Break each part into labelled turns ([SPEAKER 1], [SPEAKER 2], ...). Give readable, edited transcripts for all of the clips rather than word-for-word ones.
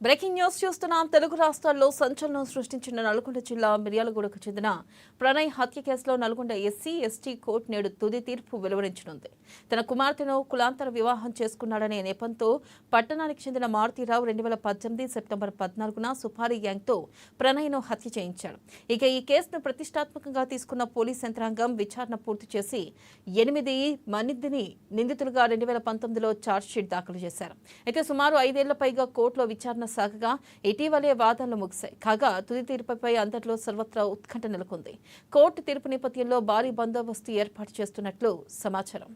[SPEAKER 1] Breaking news చూస్తున్నాం. తెలుగు రాష్ట్రాల్లో సంచలనం సృష్టించిన నల్గొండ జిల్లా మిర్యాలగూడకు చెందిన ప్రణయ్ హత్య కేసులో నల్గొండ ఎస్సీ ఎస్టీ కోర్టు నేడు తుది తీర్పు వెలువరించనుంది. తన కుమార్తెను కులాంతర వివాహం చేసుకున్నాడనే నెపంతో పట్టణానికి చెందిన మారుతీరావు 2018 సెప్టెంబర్ 14న సుపారీ గ్యాంగ్తో ప్రణయ్ను హత్య చేయించాడు. ఇక ఈ కేసును ప్రతిష్టాత్మకంగా తీసుకున్న పోలీస్ యంత్రాంగం విచారణ పూర్తి చేసి 8 మందిని నిందితులుగా 2019లో ఛార్జ్షీట్ దాఖలు చేశారు. అయితే సుమారు 5 ఏళ్ల పైగా కోర్టులో విచారణ సాగగా ఇటీవలే వాదనలు ముగిశాయి. కాగా తుది తీర్పుపై అంతట్లో సర్వత్రా ఉత్కంఠ నెలకొంది. కోర్టు తీర్పు నేపథ్యంలో భారీ బందోబస్తు ఏర్పాటు చేస్తున్నట్లు సమాచారం.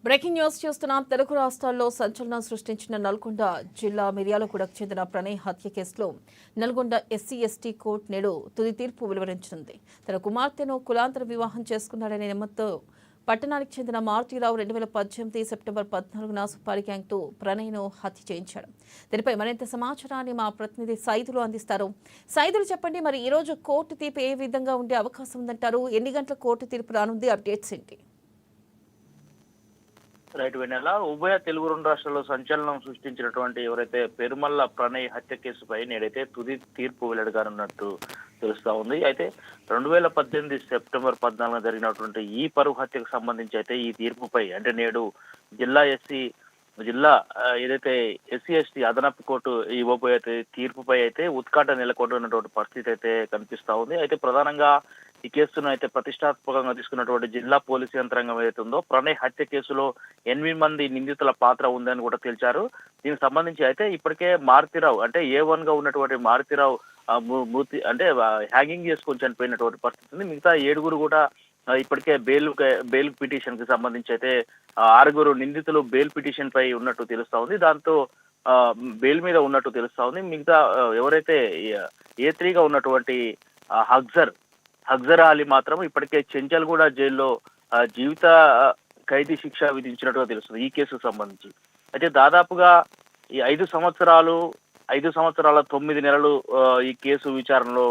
[SPEAKER 1] బ్రేకింగ్ న్యూస్ చూస్తున్నాం. తెలుగు రాష్ట్రాల్లో సంచలనం సృష్టించిన నల్గొండ జిల్లా మిర్యాలగూడకు చెందిన ప్రణయ్ హత్య కేసులో నల్గొండ ఎస్సీ ఎస్టీ కోర్టు నేడు తుది తీర్పు వెలువరించనుంది. తన కుమార్తెను కులాంతర వివాహం చేసుకున్నాడనే నెమ్మతో పట్టణానికి చెందిన మారుతీరావు 2018 సెప్టెంబర్ 14న సుపారీ గ్యాంగ్తో ప్రణయ్ను హత్య చేయించాడు. దీనిపై మరింత సమాచారాన్ని మా ప్రతినిధి సైదులు అందిస్తారు. సైదులు చెప్పండి, మరి ఈ రోజు కోర్టు తీర్పు ఏ విధంగా ఉండే అవకాశం ఉందంటారు? ఎన్ని గంటల కోర్టు తీర్పు రానుంది? అప్డేట్స్ ఏంటి?
[SPEAKER 2] రైట్ వెన్నెల ఉభయ తెలుగు రెండు రాష్ట్రాల్లో సంచలనం సృష్టించినటువంటి ఎవరైతే పెరుమల్ల ప్రణయ్ హత్య కేసుపై నేడైతే తుది తీర్పు వెల్లడిగానున్నట్టు తెలుస్తా ఉంది. అయితే 2018 సెప్టెంబర్ 14న జరిగినటువంటి ఈ పరువు హత్యకు సంబంధించి అయితే ఈ తీర్పుపై అంటే నేడు జిల్లా ఏదైతే ఎస్సీ ఎస్టీ అదనపు కోర్టు ఇవ్వబోయే తీర్పుపై అయితే ఉత్కంఠ నెలకొంటున్నటువంటి పరిస్థితి అయితే కనిపిస్తా ఉంది. అయితే ప్రధానంగా ఈ కేసును అయితే ప్రతిష్టాత్మకంగా తీసుకున్నటువంటి జిల్లా పోలీసు యంత్రాంగం ఏదైతే ఉందో ప్రణయ్ హత్య కేసులో 8 మంది నిందితుల పాత్ర ఉందని కూడా తెలిచారు. దీనికి సంబంధించి అయితే ఇప్పటికే మారుతీరావు అంటే A1 గా ఉన్నటువంటి మారుతీరావు మూర్తి అంటే హ్యాంగింగ్ చేసుకొని చనిపోయినటువంటి పరిస్థితి ఉంది. మిగతా 7 కూడా ఇప్పటికే బెయిల్ పిటిషన్ కి సంబంధించి అయితే 6 నిందితులు బెయిల్ పిటిషన్ పై ఉన్నట్టు తెలుస్తా ఉంది. దాంతో బెయిల్ మీద ఉన్నట్టు తెలుస్తా ఉంది. మిగతా ఎవరైతే A3 గా ఉన్నటువంటి హగ్జర్ అలీ మాత్రం ఇప్పటికే చెంచల్గూడ జైల్లో జీవిత ఖైదీ శిక్ష విధించినట్టుగా తెలుస్తుంది ఈ కేసుకు సంబంధించి. అయితే దాదాపుగా ఈ 5 సంవత్సరాల 9 నెలలు ఈ కేసు విచారణలో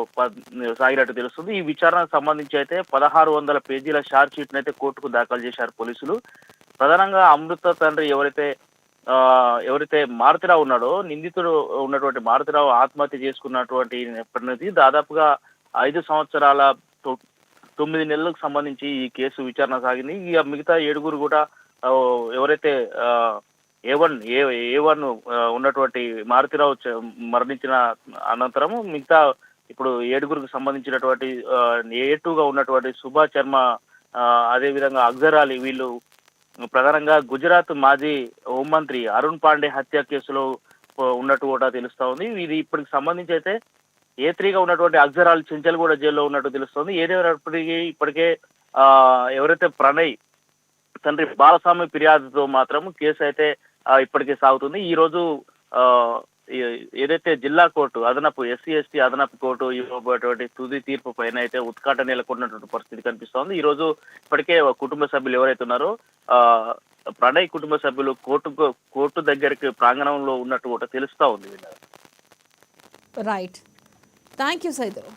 [SPEAKER 2] సాగినట్టు తెలుస్తుంది. ఈ విచారణకు సంబంధించి అయితే 1600 పేజీల ఛార్జ్ షీట్ అయితే కోర్టుకు దాఖలు చేశారు పోలీసులు. ప్రధానంగా అమృత తండ్రి ఎవరైతే మారుతీరావు ఉన్నాడో నిందితుడు ఉన్నటువంటి మారుతీరావు ఆత్మహత్య చేసుకున్నటువంటి పరిణతి దాదాపుగా 5 సంవత్సరాల 9 నెలలకు సంబంధించి ఈ కేసు విచారణ సాగింది. ఇక మిగతా 7 కూడా ఎవరైతే A1 ఉన్నటువంటి మారుతీరావు మరణించిన అనంతరం మిగతా ఇప్పుడు 7 సంబంధించినటువంటి A2 గా ఉన్నటువంటి సుభాష్ శర్మ అదేవిధంగా అగ్జర్ అలీ వీళ్ళు ప్రధానంగా గుజరాత్ మాజీ హోంమంత్రి అరుణ్ పాండే హత్య కేసులో ఉన్నట్టు కూడా తెలుస్తా ఉంది. ఇది ఇప్పటికి సంబంధించి అయితే A3 గా ఉన్నటువంటి అగ్జర్ అలీ చెంచల్గూడ జైల్లో ఉన్నట్టు తెలుస్తోంది. ఏదేమైనప్పటికీ ఇప్పటికే ఎవరైతే ప్రణయ్ తండ్రి బాలస్వామి ఫిర్యాదుతో మాత్రం కేసు అయితే ఇప్పటికే సాగుతుంది. ఈ రోజు ఏదైతే జిల్లా కోర్టు అదనపు ఎస్సీ ఎస్టీ అదనపు కోర్టు ఇవ్వబోయేటువంటి తుది తీర్పు పైన అయితే ఉత్కంఠ నెలకొన్నటువంటి పరిస్థితి కనిపిస్తోంది. ఈ రోజు ఇప్పటికే కుటుంబ సభ్యులు ఎవరైతే ఉన్నారో ప్రణయ్ కుటుంబ సభ్యులు కోర్టు దగ్గరికి ప్రాంగణంలో ఉన్నట్టు కూడా తెలుస్తా ఉంది.
[SPEAKER 1] Right, thank you Saidulu.